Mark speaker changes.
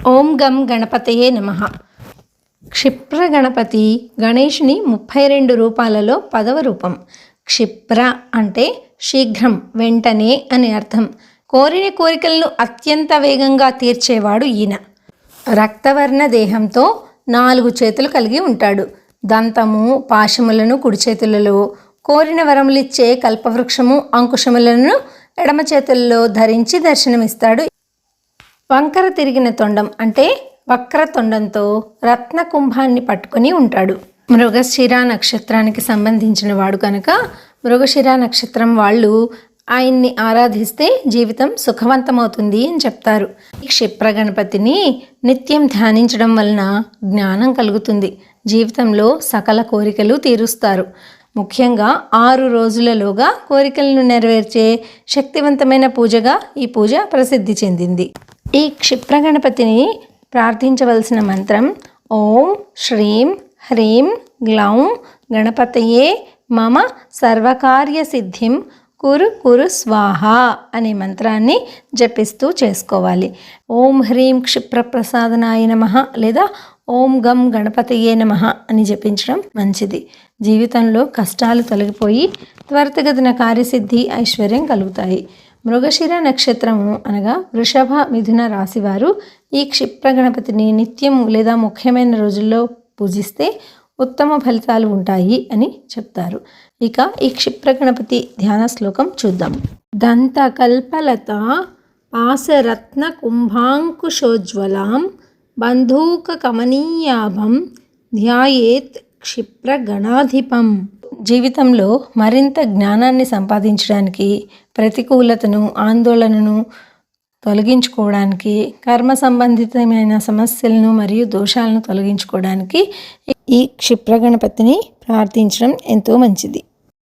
Speaker 1: ఓం గం గణపతయే నమః. క్షిప్ర గణపతి గణేషుని 32 రూపాలలో 10వ రూపం. క్షిప్ర అంటే శీఘ్రం, వెంటనే అని అర్థం. కోరిన కోరికలను అత్యంత వేగంగా తీర్చేవాడు ఈయన. రక్తవర్ణ దేహంతో 4 చేతులు కలిగి ఉంటాడు. దంతము, పాశములను కుడి చేతులలో, కోరిన వరములిచ్చే కల్పవృక్షము అంకుశములను ఎడమ చేతుల్లో ధరించి దర్శనమిస్తాడు. వంకర తిరిగిన తొండం అంటే వక్ర తొండంతో రత్న కుంభాన్ని పట్టుకొని ఉంటాడు. మృగశిర నక్షత్రానికి సంబంధించిన వాడు కనుక మృగశిర నక్షత్రం వాళ్ళు ఆయన్ని ఆరాధిస్తే జీవితం సుఖవంతమవుతుంది అని చెప్తారు. ఈ క్షిప్ర గణపతిని నిత్యం ధ్యానించడం వలన జ్ఞానం కలుగుతుంది. జీవితంలో సకల కోరికలు తీరుస్తారు. ముఖ్యంగా 6 రోజులలోగా కోరికలను నెరవేర్చే శక్తివంతమైన పూజగా ఈ పూజ ప్రసిద్ధి చెందింది. ఈ క్షిప్ర గణపతిని ప్రార్థించవలసిన మంత్రం ఓం శ్రీం హ్రీం గ్లౌం గణపతయే మమ సర్వకార్య సిద్ధిం కురు కురు స్వాహ అనే మంత్రాన్ని జపిస్తూ చేసుకోవాలి. ఓం హ్రీం క్షిప్రప్రసాదనాయ నమః లేదా ఓం గం గణపతయే నమః అని జపించడం మంచిది. జీవితంలో కష్టాలు తొలగిపోయి త్వరితగతిన కార్యసిద్ధి, ఐశ్వర్యం కలుగుతాయి. మృగశిర నక్షత్రము అనగా వృషభ మిథున రాశివారు ఈ క్షిప్ర గణపతిని నిత్యం లేదా ముఖ్యమైన రోజుల్లో పూజిస్తే ఉత్తమ ఫలితాలు ఉంటాయి అని చెప్తారు. ఇక ఈ క్షిప్ర గణపతి ధ్యాన శ్లోకం చూద్దాం. దంతకల్పలత పాశరత్న కుంభాంకుశోజ్వలాం బంధూక కమనీయాభం ధ్యాయేత్ క్షిప్ర గణాధిపం. జీవితంలో మరింత జ్ఞానాన్ని సంపాదించడానికి, ప్రతికూలతను, ఆందోళనను తొలగించుకోవడానికి, కర్మ సంబంధితమైన సమస్యలను మరియు దోషాలను తొలగించుకోవడానికి ఈ క్షిప్ర గణపతిని ప్రార్థించడం ఎంతో మంచిది.